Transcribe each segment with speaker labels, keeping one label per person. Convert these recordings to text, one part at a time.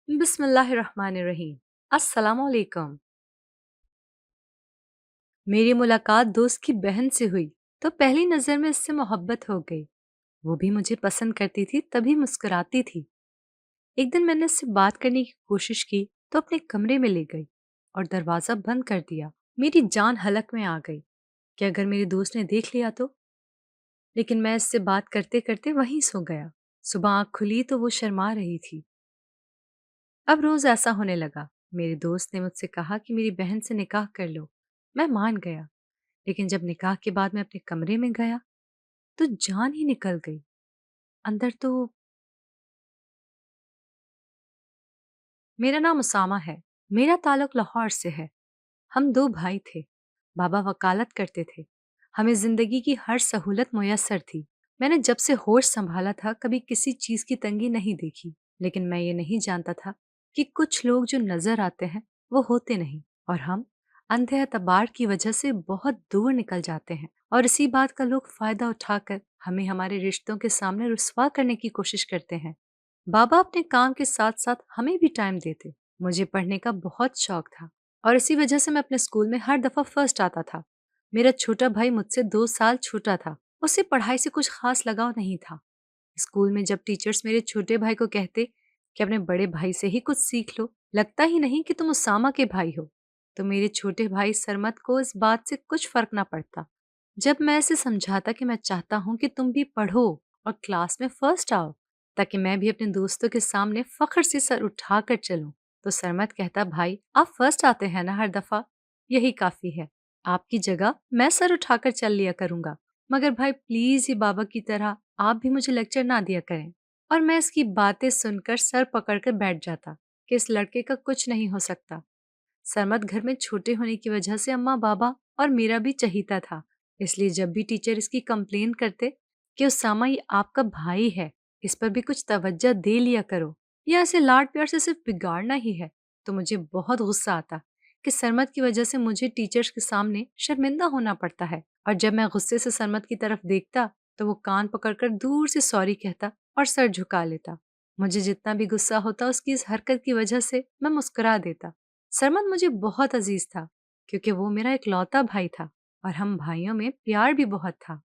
Speaker 1: बिस्मिल्लाहिर्रहमानिर्रहीम। अस्सलाम वालेकुम। मेरी मुलाकात दोस्त की बहन से हुई तो पहली नजर में इससे मोहब्बत हो गई। वो भी मुझे पसंद करती थी, तभी मुस्कुराती थी। एक दिन मैंने उससे बात करने की कोशिश की तो अपने कमरे में ले गई और दरवाजा बंद कर दिया। मेरी जान हलक में आ गई कि अगर मेरे दोस्त ने देख लिया तो। लेकिन मैं इससे बात करते करते वहीं सो गया। सुबह आंख खुली तो वो शर्मा रही थी। अब रोज ऐसा होने लगा। मेरे दोस्त ने मुझसे कहा कि मेरी बहन से निकाह कर लो। मैं मान गया। लेकिन जब निकाह के बाद मैं अपने कमरे में गया तो जान ही निकल गई। अंदर तो मेरा नाम उसामा है। मेरा ताल्लुक लाहौर से है। हम दो भाई थे। बाबा वकालत करते थे। हमें जिंदगी की हर सहूलत मुयस्सर थी। मैंने जब से होश संभाला था कभी किसी चीज की तंगी नहीं देखी। लेकिन मैं ये नहीं जानता था कि कुछ लोग जो नजर आते हैं वो होते नहीं, और हम अंधे एतबार की वजह से बहुत दूर निकल जाते हैं, और इसी बात का लोग फायदा उठाकर हमें हमारे रिश्तों के सामने रुस्वा करने की कोशिश करते हैं। बाबा अपने काम के साथ साथ हमें भी टाइम देते। मुझे पढ़ने का बहुत शौक था और इसी वजह से मैं अपने स्कूल में हर दफा फर्स्ट आता था। मेरा छोटा भाई मुझसे 2 साल छोटा था। उसे पढ़ाई से कुछ खास लगाव नहीं था। स्कूल में जब टीचर्स मेरे छोटे भाई को कहते कि अपने बड़े भाई से ही कुछ सीख लो, लगता ही नहीं कि तुम उसामा के भाई हो, तो मेरे छोटे भाई सरमत को इस बात से कुछ फर्क ना पड़ता। जब मैं इसे समझाता कि मैं चाहता हूँ कि तुम भी पढ़ो और क्लास में फर्स्ट आओ, ताकि मैं भी अपने दोस्तों के सामने फख्र से सर उठाकर चलूं, तो सरमत कहता, भाई आप फर्स्ट आते हैं ना हर दफा, यही काफी है। आपकी जगह मैं सर उठाकर चल लिया करूंगा। मगर भाई प्लीज ही बाबा की तरह आप भी मुझे लेक्चर ना दिया करें। और मैं इसकी बातें सुनकर सर पकड़कर बैठ जाता कि इस लड़के का कुछ नहीं हो सकता। सरमत घर में छोटे होने की वजह से अम्मा बाबा और मेरा भी चहीता था। इसलिए जब भी टीचर इसकी कंप्लेन करते कि उसामा ये आपका भाई है, इस पर भी कुछ तवज्जो दे लिया करो, या ऐसे लाड प्यार से सिर्फ बिगाड़ना ही है, तो मुझे बहुत गुस्सा आता कि सरमत की वजह से मुझे टीचर्स के सामने शर्मिंदा होना पड़ता है। और जब मैं गुस्से से सरमत की तरफ देखता तो वो कान पकड़कर दूर से सॉरी कहता और सर झुका लेता। मुझे जितना भी गुस्सा होता उसकी इस हरकत की वजह से मैं मुस्कुरा देता। सरमद मुझे बहुत अजीज था क्योंकि वो मेरा इकलौता भाई था और हम भाइयों में प्यार भी बहुत था।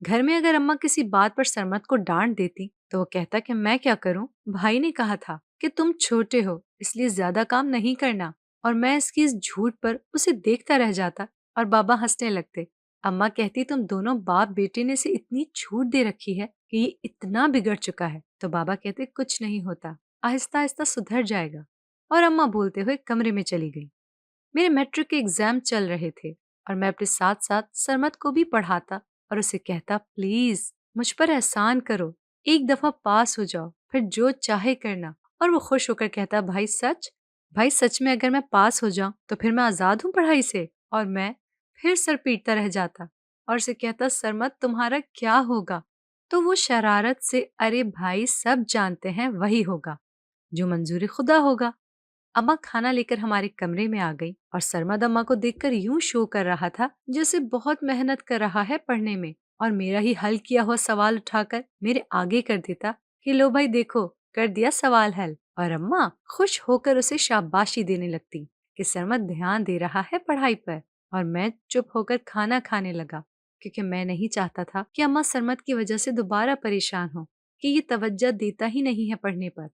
Speaker 1: घर में अगर अम्मा किसी बात पर सरमद को डांट देती तो वो कहता कि मैं क्या करूं, भाई ने कहा था कि तुम छोटे हो इसलिए ज्यादा काम नहीं करना। और मैं इसकी इस झूठ पर उसे देखता रह जाता और बाबा हंसने लगते। अम्मा कहती, तुम दोनों बाप बेटे ने से इतनी छूट दे रखी है कि ये इतना बिगड़ चुका है। तो बाबा कहते, कुछ नहीं होता, आहिस्ता आहिस्ता सुधर जाएगा। और अम्मा बोलते हुए कमरे में चली गई। मेरे मैट्रिक के एग्जाम चल रहे थे और मैं अपने साथ साथ सरमत को भी पढ़ाता और उसे कहता, प्लीज मुझ पर एहसान करो, एक दफा पास हो जाओ, फिर जो चाहे करना। और वो खुश होकर कहता, भाई सच? भाई सच में अगर मैं पास हो जाऊं तो फिर मैं आजाद हूं पढ़ाई से? और मैं फिर सर पीटता रह जाता और उसे कहता, सरमत तुम्हारा क्या होगा? तो वो शरारत से, अरे भाई सब जानते हैं वही होगा जो मंजूरी खुदा होगा। अम्मा खाना लेकर हमारे कमरे में आ गई और सरमद अम्मा को देखकर यूं शो कर रहा था जैसे बहुत मेहनत कर रहा है पढ़ने में, और मेरा ही हल किया हुआ सवाल उठाकर मेरे आगे कर देता कि लो भाई देखो, कर दिया सवाल हल। और अम्मा खुश होकर उसे शाबाशी देने लगती कि सरमद ध्यान दे रहा है पढ़ाई पर। और मैं चुप होकर खाना खाने लगा क्योंकि मैं नहीं चाहता था कि अम्मा सरमद की वजह से दोबारा परेशान हो कि ये तवज्जो देता ही नहीं है पढ़ने पर।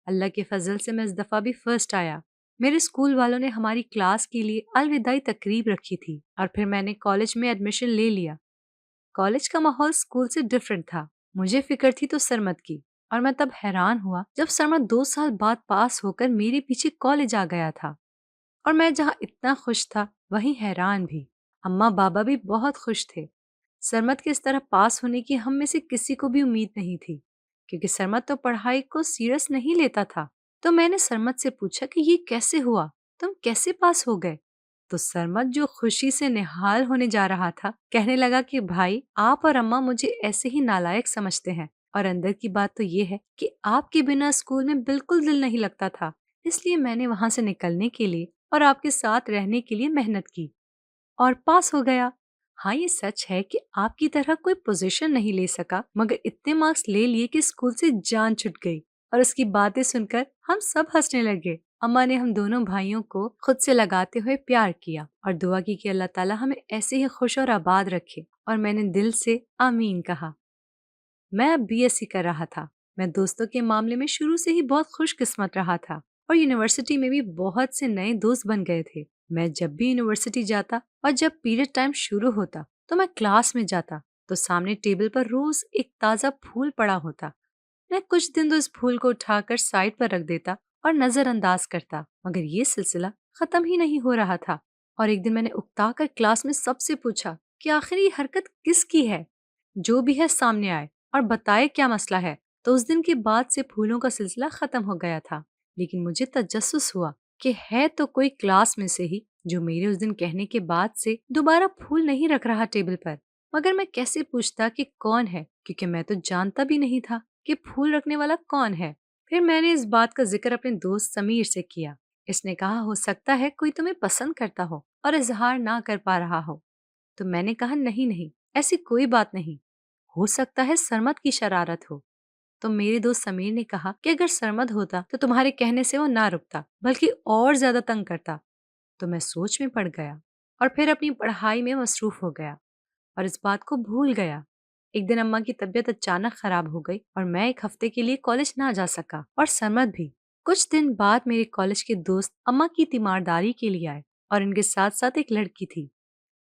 Speaker 1: अल्लाह के फजल से मैं इस दफा भी फर्स्ट आया। मेरे स्कूल वालों ने हमारी क्लास के लिए अलविदाई तकरीब रखी थी और फिर मैंने कॉलेज में एडमिशन ले लिया। कॉलेज का माहौल स्कूल से डिफरेंट था। मुझे फिक्र थी तो सरमत की, और मैं तब हैरान हुआ जब सरमत 2 साल बाद पास होकर मेरे पीछे कॉलेज आ गया था। और मैं जहाँ इतना खुश था वहीं हैरान भी। अम्मा बाबा भी बहुत खुश थे। सरमत के इस तरह पास होने की हम में से किसी को भी उम्मीद नहीं थी क्योंकि सरमत तो पढ़ाई को सीरियस नहीं लेता था। तो मैंने सरमत से पूछा कि ये कैसे हुआ, तुम कैसे पास हो गए? तो सरमत जो खुशी से निहाल होने जा रहा था कहने लगा कि भाई आप और अम्मा मुझे ऐसे ही नालायक समझते हैं, और अंदर की बात तो ये है कि आपके बिना स्कूल में बिल्कुल दिल नहीं लगता था, इसलिए मैंने वहां से निकलने के लिए और आपके साथ रहने के लिए मेहनत की और पास हो गया। हाँ ये सच है कि आपकी तरह कोई पोजीशन नहीं ले सका, मगर इतने मार्क्स ले लिए कि स्कूल से जान छूट गई। और उसकी बातें सुनकर हम सब हंसने लगे। अम्मा ने हम दोनों भाइयों को खुद से लगाते हुए प्यार किया और दुआ की कि अल्लाह ताला हमें ऐसे ही खुश और आबाद रखे, और मैंने दिल से आमीन कहा। मैं अब बीएससी कर रहा था। मैं दोस्तों के मामले में शुरू से ही बहुत खुशकिस्मत रहा था और यूनिवर्सिटी में भी बहुत से नए दोस्त बन गए थे। मैं जब भी यूनिवर्सिटी जाता और जब पीरियड टाइम शुरू होता तो मैं क्लास में जाता तो सामने टेबल पर रोज एक ताजा फूल पड़ा होता। मैं कुछ दिन तो इस फूल को उठाकर साइड पर रख देता और नजरअंदाज करता, मगर ये सिलसिला खत्म ही नहीं हो रहा था। और एक दिन मैंने उकताकर क्लास में सबसे पूछा कि आखिर ये हरकत किसकी है। जो भी है सामने आए और बताए क्या मसला है। तो उस दिन के बाद से फूलों का सिलसिला खत्म हो गया था। लेकिन मुझे तजस्सुस हुआ कि है तो कोई क्लास में से ही जो मेरे उस दिन कहने के बाद से दोबारा फूल नहीं रख रहा टेबल पर। मगर मैं कैसे पूछता कि कौन है, क्योंकि मैं तो जानता भी नहीं था कि फूल रखने वाला कौन है। फिर मैंने इस बात का जिक्र अपने दोस्त समीर से किया। इसने कहा हो सकता है कोई तुम्हें पसंद करता हो और इजहार ना कर पा रहा हो। तो मैंने कहा नहीं नहीं, ऐसी कोई बात नहीं, हो सकता है सरमद की शरारत हो। तो मेरे दोस्त समीर ने कहा कि अगर सरमद होता तो तुम्हारे कहने से वो ना रुकता बल्कि और ज्यादा तंग करता। तो मैं सोच में पड़ गया और फिर अपनी पढ़ाई में मसरूफ हो गया और इस बात को भूल गया। एक दिन अम्मा की तबीयत अचानक खराब हो गई और मैं एक हफ्ते के लिए कॉलेज ना जा सका और सरमद भी। कुछ दिन बाद मेरे कॉलेज के दोस्त अम्मा की तीमारदारी के लिए आए और इनके साथ साथ एक लड़की थी,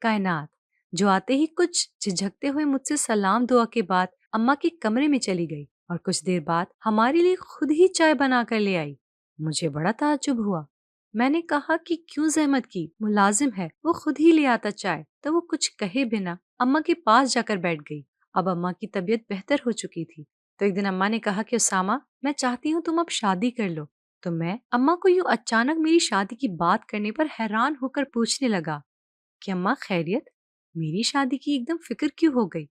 Speaker 1: कायनात, जो आते ही कुछ झिझकते हुए मुझसे सलाम दुआ के बाद अम्मा के कमरे में चली गई और कुछ देर बाद हमारे लिए खुद ही चाय बनाकर ले आई। मुझे बड़ा ताज्जुब हुआ। मैंने कहा कि क्यों जहमत की, मुलाजिम है, वो खुद ही ले आता चाय। तो वो कुछ कहे बिना अम्मा के पास जाकर बैठ गई। अब अम्मा की तबीयत बेहतर हो चुकी थी। तो एक दिन अम्मा ने कहा कि उसामा, मैं चाहती हूँ तुम अब शादी कर लो। तो मैं अम्मा को यूं अचानक मेरी शादी की बात करने पर हैरान होकर पूछने लगा कि अम्मा खैरियत, मेरी शादी की एकदम फिक्र क्यों हो गई।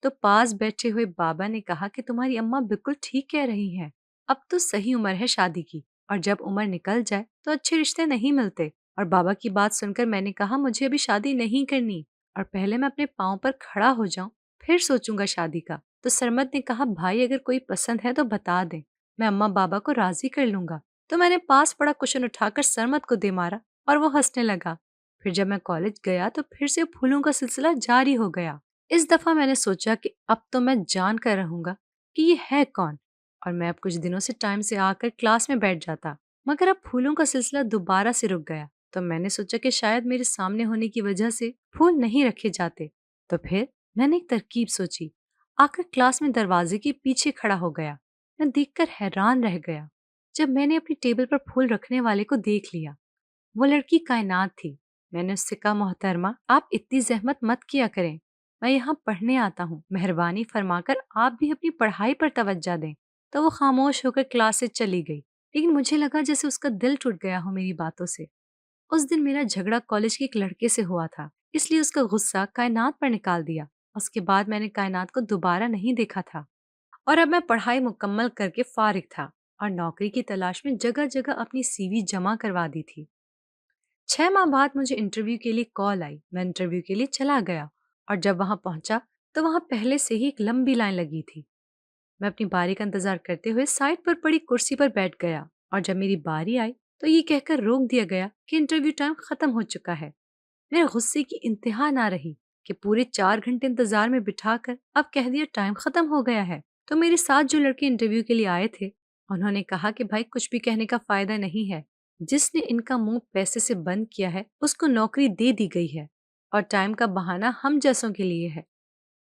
Speaker 1: तो पास बैठे हुए बाबा ने कहा कि तुम्हारी अम्मा बिल्कुल ठीक कह रही हैं। अब तो सही उम्र है शादी की, और जब उम्र निकल जाए तो अच्छे रिश्ते नहीं मिलते। और बाबा की बात सुनकर मैंने कहा मुझे अभी शादी नहीं करनी और पहले मैं अपने पाँव पर खड़ा हो जाऊं, फिर सोचूंगा शादी का। तो सरमद ने कहा भाई अगर कोई पसंद है तो बता दे, मैं अम्मा बाबा को राजी कर लूंगा। तो मैंने पास पड़ा कुशन उठाकर सरमद को दे मारा और वो हंसने लगा। फिर जब मैं कॉलेज गया तो फिर से फूलों का सिलसिला जारी हो गया। इस दफा मैंने सोचा कि अब तो मैं जान कर रहूंगा कि ये है कौन, और मैं अब कुछ दिनों से टाइम से आकर क्लास में बैठ जाता। मगर अब फूलों का सिलसिला दोबारा से रुक गया। तो मैंने सोचा कि शायद मेरे सामने होने की वजह से फूल नहीं रखे जाते। तो फिर मैंने एक तरकीब सोची। आकर क्लास में दरवाजे के पीछे खड़ा हो गया। मैं देखकर हैरान रह गया जब मैंने अपनी टेबल पर फूल रखने वाले को देख लिया। वो लड़की कायनात थी। मैंने उससे कहा मोहतरमा, आप इतनी जहमत मत किया करें, मैं यहाँ पढ़ने आता हूँ, मेहरबानी फरमाकर आप भी अपनी पढ़ाई पर तवज्जो दें। तो वो खामोश होकर क्लास से चली गई। लेकिन मुझे लगा जैसे उसका दिल टूट गया हो मेरी बातों से। उस दिन मेरा झगड़ा कॉलेज के एक लड़के से हुआ था, इसलिए उसका गुस्सा कायनात पर निकाल दिया। उसके बाद मैंने कायनात को दोबारा नहीं देखा था और अब मैं पढ़ाई मुकम्मल करके फारिग था और नौकरी की तलाश में जगह जगह अपनी सीवी जमा करवा दी थी। 6 माह बाद मुझे इंटरव्यू के लिए कॉल आई। मैं इंटरव्यू के लिए चला गया और जब वहां पहुंचा तो वहां पहले से ही एक लंबी लाइन लगी थी। मैं अपनी बारी का इंतजार करते हुए साइड पर पड़ी कुर्सी पर बैठ गया और जब मेरी बारी आई तो ये कहकर रोक दिया गया कि इंटरव्यू टाइम खत्म हो चुका है। मेरे गुस्से की इंतहा ना रही कि पूरे 4 घंटे इंतजार में बिठाकर अब कह दिया टाइम खत्म हो गया है। तो मेरे साथ जो लड़के इंटरव्यू के लिए आए थे उन्होंने कहा कि भाई कुछ भी कहने का फायदा नहीं है, जिसने इनका मुंह पैसे से बंद किया है उसको नौकरी दे दी गई है और टाइम का बहाना हम जैसों के लिए है।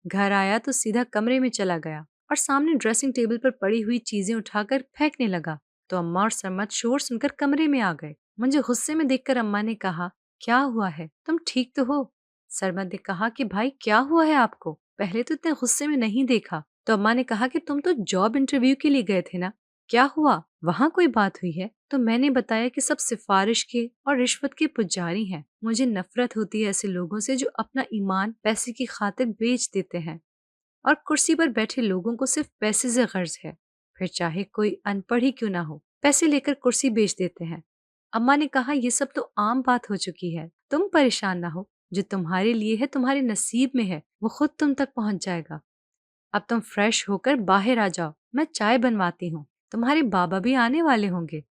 Speaker 1: घर आया तो सीधा कमरे में चला गया और सामने ड्रेसिंग टेबल पर पड़ी हुई चीजें उठाकर फेंकने लगा। तो अम्मा और सरमत शोर सुनकर कमरे में आ गए। मुझे गुस्से में देखकर अम्मा ने कहा क्या हुआ है, तुम ठीक तो हो। सरमत ने कहा कि भाई क्या हुआ है आपको, पहले तो इतने गुस्से में नहीं देखा। तो अम्मा ने कहा कि तुम तो जॉब इंटरव्यू के लिए गए थे ना, क्या हुआ, वहाँ कोई बात हुई है। तो मैंने बताया कि सब सिफारिश के और रिश्वत के पुजारी हैं। मुझे नफरत होती है ऐसे लोगों से जो अपना ईमान पैसे की खातिर बेच देते हैं और कुर्सी पर बैठे लोगों को सिर्फ पैसे से गर्ज है, फिर चाहे कोई अनपढ़ ही क्यों ना हो, पैसे लेकर कुर्सी बेच देते हैं। अम्मा ने कहा ये सब तो आम बात हो चुकी है, तुम परेशान ना हो, जो तुम्हारे लिए है तुम्हारे नसीब में है वो खुद तुम तक पहुंच जाएगा। अब तुम फ्रेश होकर बाहर आ जाओ, मैं चाय बनवाती हूँ। तुम्हारे बाबा भी आने वाले होंगे।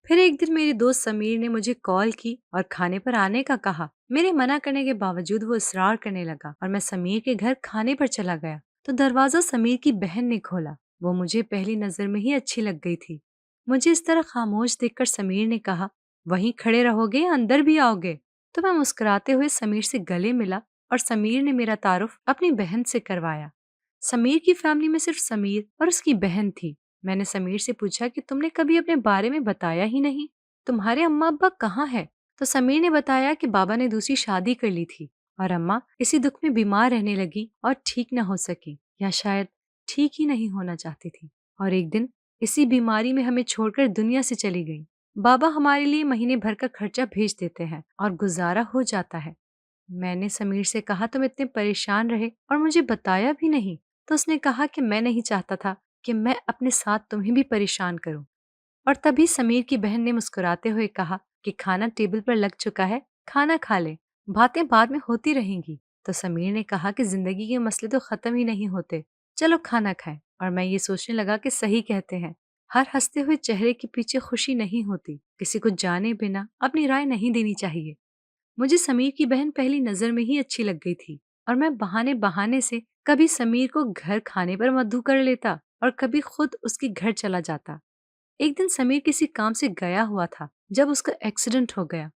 Speaker 1: फिर एक दिन मेरे दोस्त समीर ने मुझे कॉल की और खाने पर आने का कहा। मेरे मना करने के बावजूद वो इसरार करने लगा और मैं समीर के घर खाने पर चला गया तो दरवाजा समीर की बहन ने खोला। वो मुझे पहली नजर में ही अच्छी लग गई थी। मुझे इस तरह खामोश देखकर समीर ने कहा, वहीं खड़े रहोगे या अंदर भी आओगे? तो मैं मुस्कुराते हुए समीर से गले मिला और समीर ने मेरा तारुफ अपनी बहन से करवाया। समीर की फैमिली में सिर्फ समीर और उसकी बहन थी। मैंने समीर से पूछा कि तुमने कभी अपने बारे में बताया ही नहीं, तुम्हारे अम्मा अब्बा कहाँ है? तो समीर ने बताया कि बाबा ने दूसरी शादी कर ली थी और अम्मा इसी दुख में बीमार रहने लगी और ठीक न हो सकी, या शायद ठीक ही नहीं होना चाहती थी, और एक दिन इसी बीमारी में हमें छोड़कर दुनिया से चली गई। बाबा हमारे लिए महीने भर का खर्चा भेज देते हैं और गुजारा हो जाता है। मैंने समीर से कहा, तुम इतने परेशान रहे और मुझे बताया भी नहीं। तो उसने कहा कि मैं नहीं चाहता था कि मैं अपने साथ तुम्हें भी परेशान करूं। और तभी समीर की बहन ने मुस्कुराते हुए कहा कि खाना टेबल पर लग चुका है, खाना खा ले, बातें बाद में होती रहेंगी। तो समीर ने कहा कि जिंदगी के मसले तो खत्म ही नहीं होते, चलो खाना खाएं। और मैं ये सोचने लगा कि सही कहते हैं, हर हंसते हुए चेहरे के पीछे खुशी नहीं होती। किसी को जाने बिना अपनी राय नहीं देनी चाहिए। मुझे समीर की बहन पहली नजर में ही अच्छी लग गई थी और मैं बहाने बहाने से कभी समीर को घर खाने पर मद्दू कर लेता और कभी खुद उसके घर चला जाता। एक दिन समीर किसी काम से गया हुआ था जब उसका एक्सीडेंट हो गया।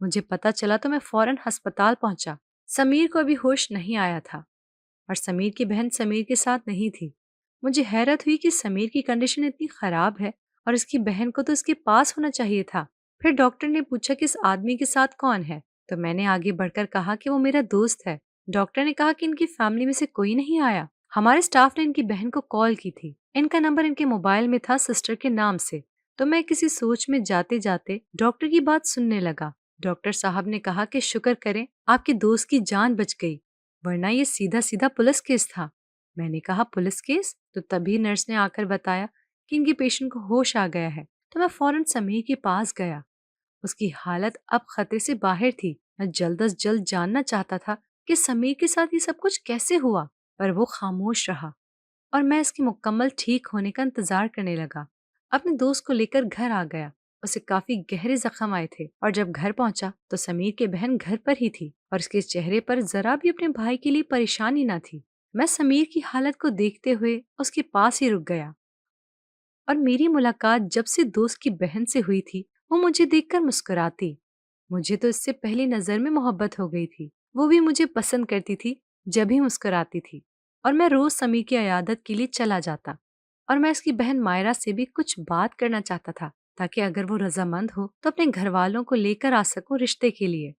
Speaker 1: मुझे पता चला तो मैं फौरन अस्पताल पहुंचा। समीर को अभी होश नहीं आया था और समीर की बहन समीर के साथ नहीं थी। मुझे हैरत हुई कि समीर की कंडीशन इतनी खराब है और इसकी बहन को तो इसके पास होना चाहिए था। फिर डॉक्टर ने पूछा कि इस आदमी के साथ कौन है, तो मैंने आगे बढ़कर कहा कि वो मेरा दोस्त है। डॉक्टर ने कहा कि इनकी फैमिली में से कोई नहीं आया। हमारे स्टाफ ने इनकी बहन को कॉल की थी, इनका नंबर इनके मोबाइल में था सिस्टर के नाम से। तो मैं किसी सोच में जाते जाते डॉक्टर की बात सुनने लगा। डॉक्टर साहब ने कहा कि शुक्र करें आपके दोस्त की जान बच गई, वरना ये सीधा सीधा पुलिस केस था। मैंने कहा, पुलिस केस? तो तभी नर्स ने आकर बताया कि इनके पेशेंट को होश आ गया है। तो मैं फौरन समीर के पास गया। उसकी हालत अब खतरे से बाहर थी। मैं जल्द अज जल्द जानना चाहता था कि समीर के साथ ये सब कुछ कैसे हुआ, पर वो खामोश रहा और मैं इसके मुकम्मल ठीक होने का इंतजार करने लगा। अपने दोस्त को लेकर घर आ गया। उसे काफी गहरे जख्म आए थे और जब घर पहुंचा तो समीर की बहन घर पर ही थी और उसके चेहरे पर जरा भी अपने भाई के लिए परेशानी न थी। मैं समीर की हालत को देखते हुए उसके पास ही रुक गया और मेरी मुलाकात जब से दोस्त की बहन से हुई थी वो मुझे देखकर मुस्कुराती। मुझे तो इससे पहली नजर में मोहब्बत हो गई थी। वो भी मुझे पसंद करती थी जब भी मुस्कुराती थी और मैं रोज समीर की अयादत के लिए चला जाता। और मैं इसकी बहन मायरा से भी कुछ बात करना चाहता था ताकि अगर वो रजामंद हो तो अपने घर वालों को लेकर आ सकूं रिश्ते के लिए।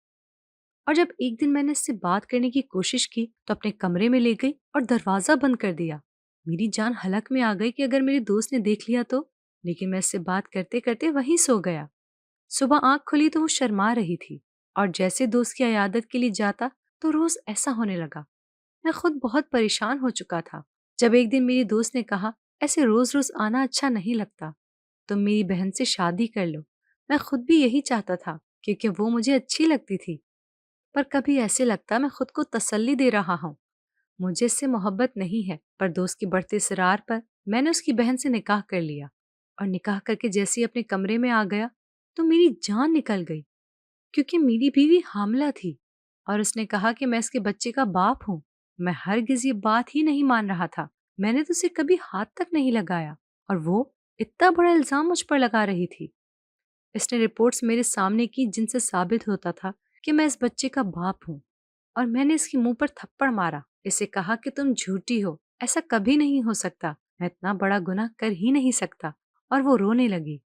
Speaker 1: और जब एक दिन मैंने इससे बात करने की कोशिश की तो अपने कमरे में ले गई और दरवाजा बंद कर दिया। मेरी जान हलक में आ गई कि अगर मेरे दोस्त ने देख लिया तो, लेकिन मैं इससे बात करते करते वहीं सो गया। सुबह आंख खुली तो वो शर्मा रही थी और जैसे दोस्त की अयादत के लिए जाता तो रोज ऐसा होने लगा। मैं खुद बहुत परेशान हो चुका था। जब एक दिन मेरी दोस्त ने कहा, ऐसे रोज रोज आना अच्छा नहीं लगता, तुम मेरी बहन से शादी कर लो। मैं खुद भी यही चाहता था क्योंकि वो मुझे अच्छी लगती थी, पर कभी ऐसे लगता मैं खुद को तसल्ली दे रहा हूँ। मुझे इससे मोहब्बत नहीं है, पर दोस्त की बढ़ते इसरार पर मैंने उसकी बहन से निकाह कर लिया। और निकाह करके जैसे ही अपने कमरे में आ गया तो मेरी जान निकल गई क्योंकि मेरी बीवी हामला थी और उसने कहा कि मैं इसके बच्चे का बाप हूँ। मैं हरगिज ये बात ही नहीं मान रहा था। मैंने तो उसे कभी हाथ तक नहीं लगाया और वो इतना बड़ा इल्जाम मुझ पर लगा रही थी। इसने रिपोर्ट्स मेरे सामने की जिनसे साबित होता था कि मैं इस बच्चे का बाप हूँ। और मैंने इसके मुंह पर थप्पड़ मारा, इसे कहा कि तुम झूठी हो, ऐसा कभी नहीं हो सकता, मैं इतना बड़ा गुनाह कर ही नहीं सकता। और वो रोने लगी।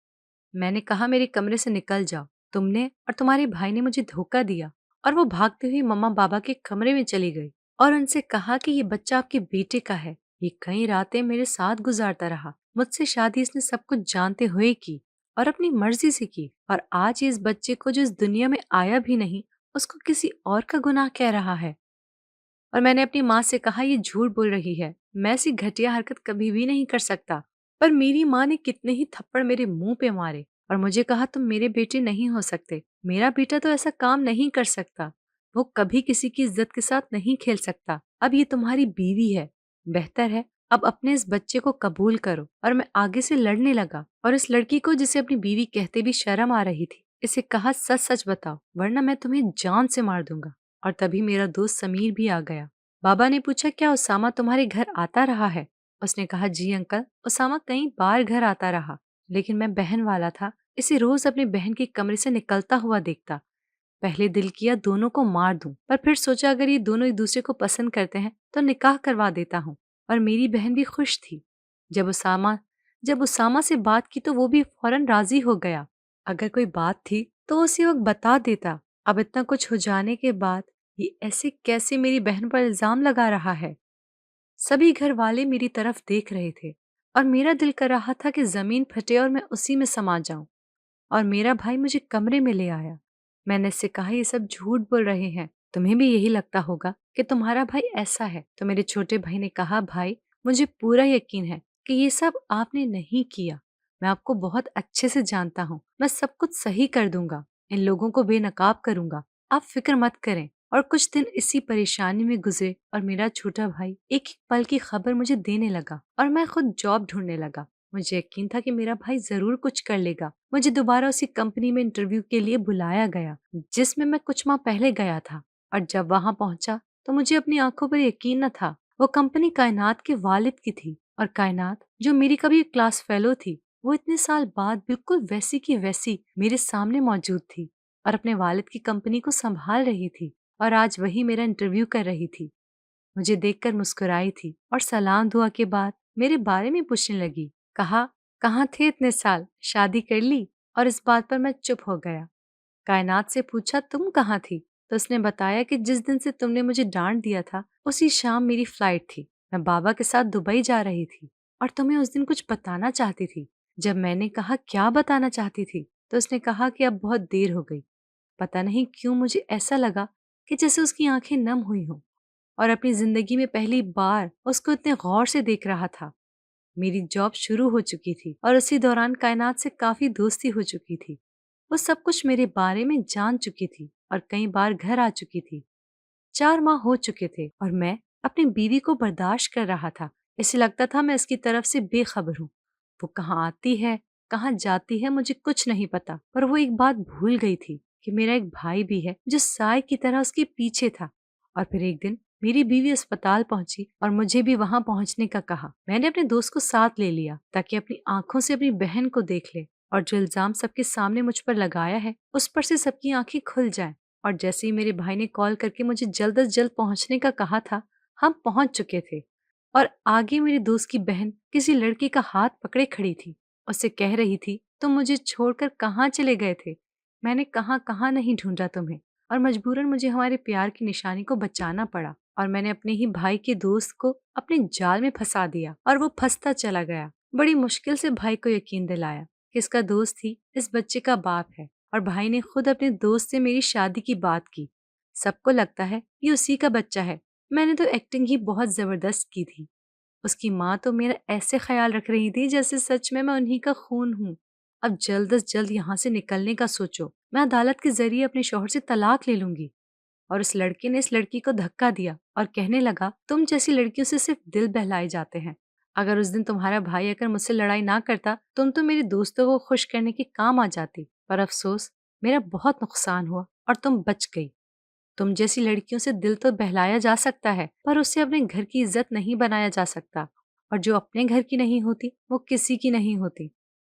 Speaker 1: मैंने कहा, मेरे कमरे से निकल जाओ, तुमने और तुम्हारे भाई ने मुझे धोखा दिया। और वो भागते हुए मम्मा बाबा के कमरे में चली गई और उनसे कहा कि ये बच्चा आपके बेटे का है। ये कई रातें मेरे साथ गुजारता रहा। मुझसे शादी इसने सब कुछ जानते हुए की और अपनी मर्जी से की, और आज ये इस बच्चे को जो इस दुनिया में आया भी नहीं उसको किसी और का गुनाह कह रहा है। और मैंने अपनी माँ से कहा, ये झूठ बोल रही है, मैं ऐसी घटिया हरकत कभी भी नहीं कर सकता। पर मेरी माँ ने कितने ही थप्पड़ मेरे मुंह पे मारे और मुझे कहा, तुम मेरे बेटे नहीं हो सकते, मेरा बेटा तो ऐसा काम नहीं कर सकता, वो कभी किसी की इज्जत के साथ नहीं खेल सकता। अब ये तुम्हारी बीवी है, बेहतर है अब अपने इस बच्चे को कबूल करो। और मैं आगे से लड़ने लगा और इस लड़की को, जिसे अपनी बीवी कहते भी शर्म आ रही थी, इसे कहा सच सच बताओ वरना मैं तुम्हें जान से मार दूंगा। और तभी मेरा दोस्त समीर भी आ गया। बाबा ने पूछा, क्या उसामा तुम्हारे घर आता रहा है? उसने कहा, जी अंकल, उसामा कई बार घर आता रहा, लेकिन मैं बहन वाला था, इसे रोज अपनी बहन के कमरे से निकलता हुआ देखता। पहले दिल किया दोनों को मार दूं, पर फिर सोचा अगर ये दोनों एक दूसरे को पसंद करते हैं तो निकाह करवा देता हूँ। और मेरी बहन भी खुश थी। जब उसामा जब उसामा से बात की तो वो भी फौरन राजी हो गया। अगर कोई बात थी तो वो उसी वक्त बता देता। अब इतना कुछ हो जाने के बाद ये ऐसे कैसे मेरी बहन पर इल्जाम लगा रहा है? सभी घर वाले मेरी तरफ देख रहे थे और मेरा दिल कर रहा था कि जमीन फटे और मैं उसी में समा जाऊं। और मेरा भाई मुझे कमरे में ले आया। मैंने इससे कहा, ये सब झूठ बोल रहे हैं, तुम्हें भी यही लगता होगा कि तुम्हारा भाई ऐसा है। तो मेरे छोटे भाई ने कहा, भाई मुझे पूरा यकीन है कि ये सब आपने नहीं किया। मैं आपको बहुत अच्छे से जानता हूँ, मैं सब कुछ सही कर दूंगा, इन लोगों को बेनकाब करूंगा, आप फिक्र मत करें। और कुछ दिन इसी परेशानी में गुजरे और मेरा छोटा भाई एक एक पल की खबर मुझे देने लगा और मैं खुद जॉब ढूंढने लगा। मुझे यकीन था कि मेरा भाई जरूर कुछ कर लेगा। मुझे दोबारा उसी कंपनी में इंटरव्यू के लिए बुलाया गया जिसमें मैं कुछ माह पहले गया था। और जब वहां पहुंचा तो मुझे अपनी आंखों पर यकीन न था। वो कंपनी कायनात के वालिद की थी और कायनात, जो मेरी कभी क्लास फेलो थी, वो इतने साल बाद बिल्कुल वैसी की वैसी मेरे सामने मौजूद थी और अपने वालिद की कंपनी को संभाल रही थी। और आज वही मेरा इंटरव्यू कर रही थी। मुझे देखकर मुस्कुराई थी और सलाम दुआ के बाद मेरे बारे में पूछने लगी। कहा, कहाँ थे इतने साल, शादी कर ली? और इस बात पर मैं चुप हो गया। कायनात से पूछा, तुम कहाँ थी? तो उसने बताया कि जिस दिन से तुमने मुझे डांट दिया था उसी शाम मेरी फ्लाइट थी। मैं बाबा के साथ दुबई जा रही थी और तुम्हें उस दिन कुछ बताना चाहती थी। जब मैंने कहा क्या बताना चाहती थी तो उसने कहा कि अब बहुत देर हो गई। पता नहीं क्यों मुझे ऐसा लगा कि जैसे उसकी आंखें नम हुई हों और अपनी जिंदगी में पहली बार उसको इतने गौर से देख रहा था। मेरी जॉब शुरू हो चुकी थी और उसी दौरान कायनात से काफी दोस्ती हो चुकी थी। वो सब कुछ मेरे बारे में जान चुकी थी और कई बार घर आ चुकी थी। 4 माह हो चुके थे और मैं अपनी बीवी को बर्दाश्त कर रहा था। इसे लगता था मैं इसकी तरफ से बेखबर हूँ। वो कहाँ आती है, कहाँ जाती है, मुझे कुछ नहीं पता। पर वो एक बात भूल गई थी कि मेरा एक भाई भी है जो साय की तरह उसके पीछे था। और फिर एक दिन मेरी बीवी अस्पताल पहुंची और मुझे भी वहां पहुंचने का कहा। मैंने अपने दोस्त को साथ ले लिया ताकि अपनी आंखों से अपनी बहन को देख ले और जो इल्जाम सबके सामने मुझ पर लगाया है उस पर से सबकी आंखें खुल जाएं। और जैसे ही मेरे भाई ने कॉल करके मुझे जल्द अज जल्द पहुंचने का कहा था, हम पहुंच चुके थे। और आगे मेरी दोस्त की बहन किसी लड़के का हाथ पकड़े खड़ी थी। उससे कह रही थी, तुम मुझे छोड़कर कहाँ चले गए थे? मैंने कहाँ कहाँ नहीं ढूंढा तुम्हें। और मजबूरन मुझे हमारे प्यार की निशानी को बचाना पड़ा और मैंने अपने ही भाई के दोस्त को अपने जाल में फंसा दिया और वो फंसता चला गया। बड़ी मुश्किल से भाई को यकीन दिलाया कि इसका दोस्त ही इस बच्चे का बाप है और भाई ने खुद अपने दोस्त से मेरी शादी की बात की। सबको लगता है ये उसी का बच्चा है। मैंने तो एक्टिंग ही बहुत जबरदस्त की थी। उसकी माँ तो मेरा ऐसे ख्याल रख रही थी जैसे सच में मैं उन्हीं का खून हूँ। अब जल्द अज जल्द यहाँ से निकलने का सोचो। मैं अदालत के जरिए अपने शौहर से तलाक ले लूंगी। और उस लड़के ने इस लड़की को धक्का दिया और कहने लगा, तुम जैसी लड़कियों से सिर्फ दिल बहलाए जाते हैं। अगर उस दिन तुम्हारा भाई अगर मुझसे लड़ाई ना करता तुम तो मेरे दोस्तों को खुश करने के काम आ जाती। पर अफसोस, मेरा बहुत नुकसान हुआ और तुम बच गई। तुम जैसी लड़कियों से दिल तो बहलाया जा सकता है पर उससे अपने घर की इज्जत नहीं बनाया जा सकता। और जो अपने घर की नहीं होती वो किसी की नहीं होती।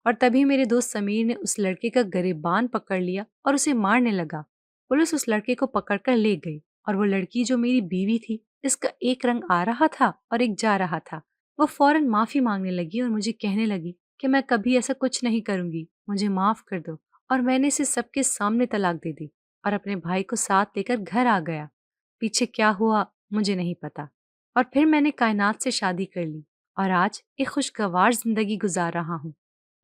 Speaker 1: और तभी मेरे दोस्त समीर ने उस लड़के का गिरेबान पकड़ लिया और उसे मारने लगा। पुलिस उस लड़के को पकड़कर ले गई और वो लड़की जो मेरी बीवी थी, इसका एक रंग आ रहा था और एक जा रहा था। वो फौरन माफी मांगने लगी और मुझे कहने लगी कि मैं कभी ऐसा कुछ नहीं करूंगी, मुझे माफ कर दो। और मैंने इसे सबके सामने तलाक दे दी और अपने भाई को साथ लेकर घर आ गया। पीछे क्या हुआ मुझे नहीं पता। और फिर मैंने कायनात से शादी कर ली और आज एक खुशगवार जिंदगी गुजार रहा हूँ।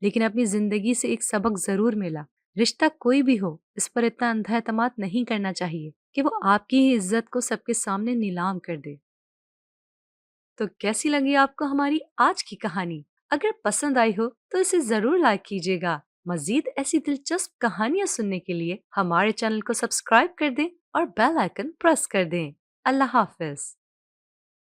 Speaker 1: लेकिन अपनी जिंदगी से एक सबक जरूर मिला। रिश्ता कोई भी हो, इस पर इतना अंधा एतमाद नहीं करना चाहिए कि वो आपकी ही इज्जत को सबके सामने नीलाम कर दे। तो कैसी लगी आपको हमारी आज की कहानी? अगर पसंद आई हो तो इसे जरूर लाइक कीजिएगा। मजीद ऐसी दिलचस्प कहानियां सुनने के लिए हमारे चैनल को सब्सक्राइब कर दें और बेल आइकन प्रेस कर दें। अल्लाह हाफिज।